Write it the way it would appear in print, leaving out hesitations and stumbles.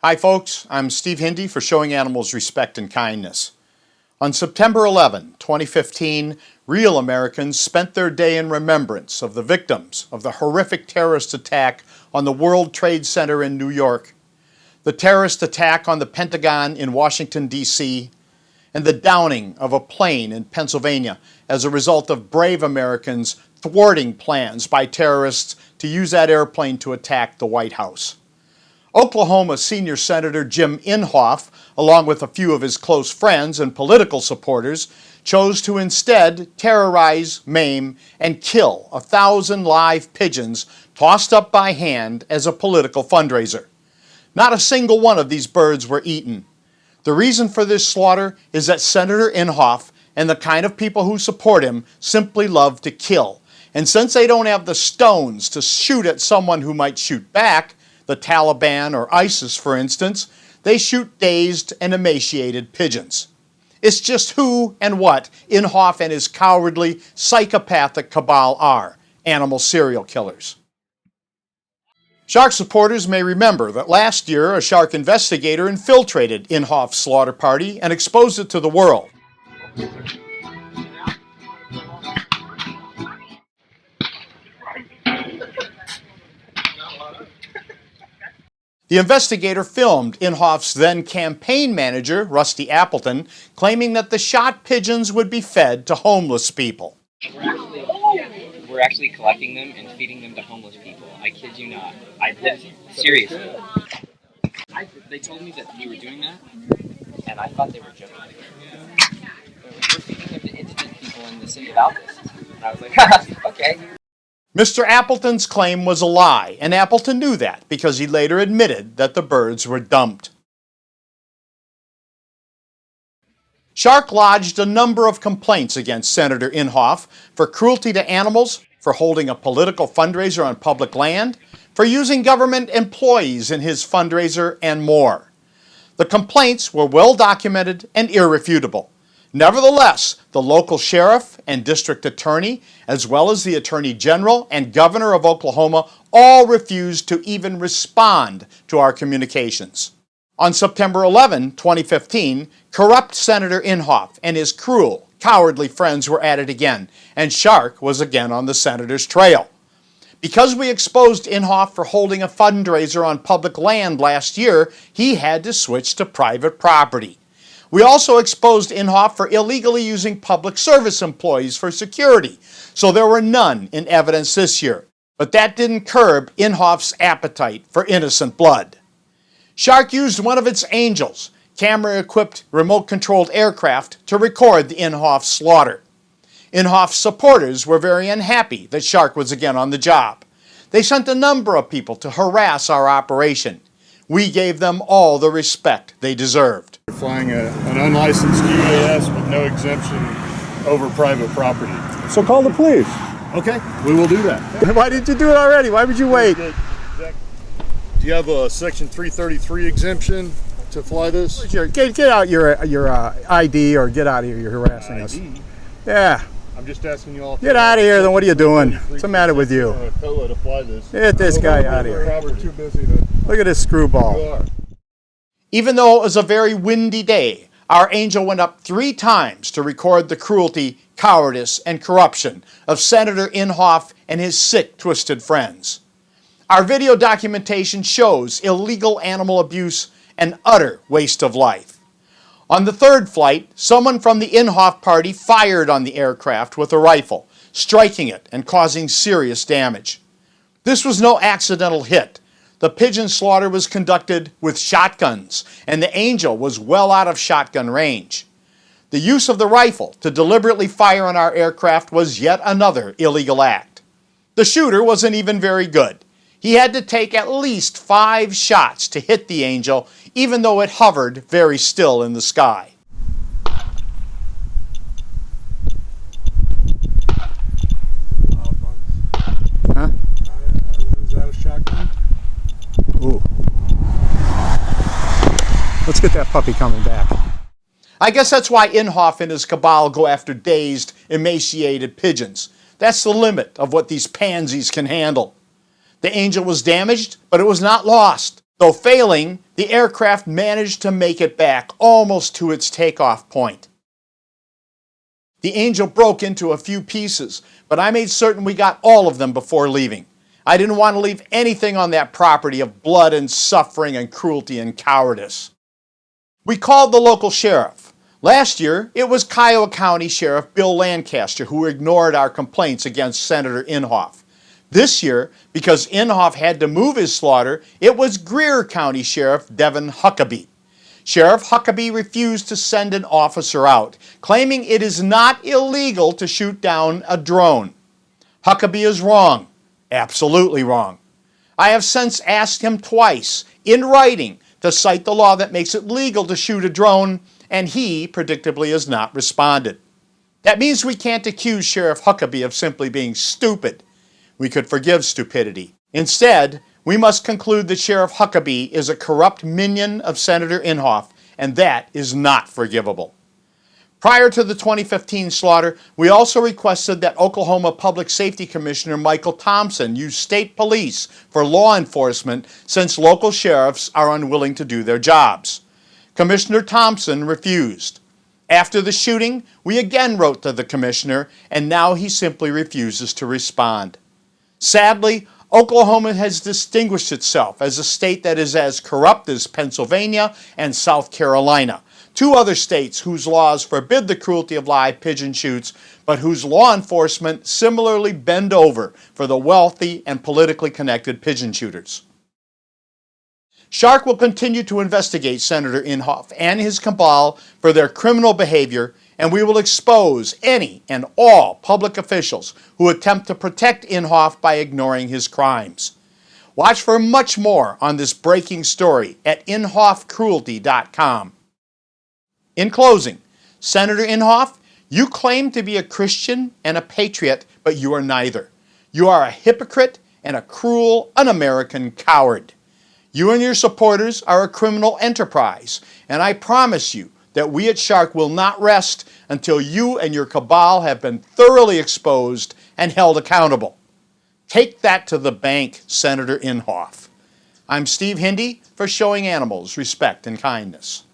Hi folks, I'm Steve Hindy for Showing Animals Respect and Kindness. On September 11, 2015, real Americans spent their day in remembrance of the victims of the horrific terrorist attack on the World Trade Center in New York, the terrorist attack on the Pentagon in Washington, D.C., and the downing of a plane in Pennsylvania as a result of brave Americans thwarting plans by terrorists to use that airplane to attack the White House. Oklahoma Senior Senator Jim Inhofe, along with a few of his close friends and political supporters, chose to instead terrorize, maim, and kill 1,000 live pigeons tossed up by hand as a political fundraiser. Not a single one of these birds were eaten. The reason for this slaughter is that Senator Inhofe and the kind of people who support him simply love to kill. And since they don't have the stones to shoot at someone who might shoot back, the Taliban or ISIS for instance, they shoot dazed and emaciated pigeons. It's just who and what Inhofe and his cowardly, psychopathic cabal are, animal serial killers. Shark supporters may remember that last year a shark investigator infiltrated Inhofe's slaughter party and exposed it to the world. The investigator filmed Inhofe's then campaign manager, Rusty Appleton, claiming that the shot pigeons would be fed to homeless people. We're actually collecting them and feeding them to homeless people. I kid you not. Seriously. They told me that you were doing that, and I thought they were joking. We're feeding them to indigent people in the city of Altus. And I was like, okay. Mr. Appleton's claim was a lie, and Appleton knew that because he later admitted that the birds were dumped. Shark lodged a number of complaints against Senator Inhofe for cruelty to animals, for holding a political fundraiser on public land, for using government employees in his fundraiser, and more. The complaints were well documented and irrefutable. Nevertheless, the local sheriff and district attorney, as well as the attorney general and governor of Oklahoma, all refused to even respond to our communications. On September 11, 2015, corrupt Senator Inhofe and his cruel, cowardly friends were at it again, and Shark was again on the senator's trail. Because we exposed Inhofe for holding a fundraiser on public land last year, he had to switch to private property. We also exposed Inhofe for illegally using public service employees for security, so there were none in evidence this year. But that didn't curb Inhofe's appetite for innocent blood. Shark used one of its angels, camera-equipped, remote-controlled aircraft to record the Inhofe slaughter. Inhofe's supporters were very unhappy that Shark was again on the job. They sent a number of people to harass our operation. We gave them all the respect they deserved. You're flying an unlicensed UAS with no exemption over private property. So call the police. Okay, we will do that. Why didn't you do it already? Why would you wait? Do you have a Section 333 exemption to fly this? Sure. Get out your ID or get out of here. You're harassing us. Yeah. I'm just asking you all. Get out of here, then what are you doing? What's the matter with you? To fly this. Get this guy out of here. We're too busy to. Look at this screwball. Even though it was a very windy day, our angel went up 3 times to record the cruelty, cowardice, and corruption of Senator Inhofe and his sick, twisted friends. Our video documentation shows illegal animal abuse and utter waste of life. On the 3rd flight, someone from the Inhofe party fired on the aircraft with a rifle, striking it and causing serious damage. This was no accidental hit. The pigeon slaughter was conducted with shotguns, and the angel was well out of shotgun range. The use of the rifle to deliberately fire on our aircraft was yet another illegal act. The shooter wasn't even very good. He had to take at least 5 shots to hit the angel, even though it hovered very still in the sky. Huh? Is that a shotgun? Ooh. Let's get that puppy coming back. I guess that's why Inhofe and his cabal go after dazed, emaciated pigeons. That's the limit of what these pansies can handle. The angel was damaged, but it was not lost. Though failing, the aircraft managed to make it back almost to its takeoff point. The Angel broke into a few pieces, but I made certain we got all of them before leaving. I didn't want to leave anything on that property of blood and suffering and cruelty and cowardice. We called the local sheriff. Last year, it was Kiowa County Sheriff Bill Lancaster who ignored our complaints against Senator Inhofe. This year, because Inhofe had to move his slaughter, it was Greer County Sheriff Devin Huckabee. Sheriff Huckabee refused to send an officer out, claiming it is not illegal to shoot down a drone. Huckabee is wrong, absolutely wrong. I have since asked him twice, in writing, to cite the law that makes it legal to shoot a drone, and he, predictably, has not responded. That means we can't accuse Sheriff Huckabee of simply being stupid. We could forgive stupidity. Instead, we must conclude that Sheriff Huckabee is a corrupt minion of Senator Inhofe, and that is not forgivable. Prior to the 2015 slaughter, we also requested that Oklahoma Public Safety Commissioner Michael Thompson use state police for law enforcement since local sheriffs are unwilling to do their jobs. Commissioner Thompson refused. After the shooting, we again wrote to the commissioner, and now he simply refuses to respond. Sadly, Oklahoma has distinguished itself as a state that is as corrupt as Pennsylvania and South Carolina, two other states whose laws forbid the cruelty of live pigeon shoots, but whose law enforcement similarly bend over for the wealthy and politically connected pigeon shooters. Shark will continue to investigate Senator Inhofe and his cabal for their criminal behavior, and we will expose any and all public officials who attempt to protect Inhofe by ignoring his crimes. Watch for much more on this breaking story at InhofeCruelty.com. In closing, Senator Inhofe, you claim to be a Christian and a patriot, but you are neither. You are a hypocrite and a cruel, un-American coward. You and your supporters are a criminal enterprise, and I promise you that we at Shark will not rest until you and your cabal have been thoroughly exposed and held accountable. Take that to the bank, Senator Inhofe. I'm Steve Hindy for Showing Animals Respect and Kindness.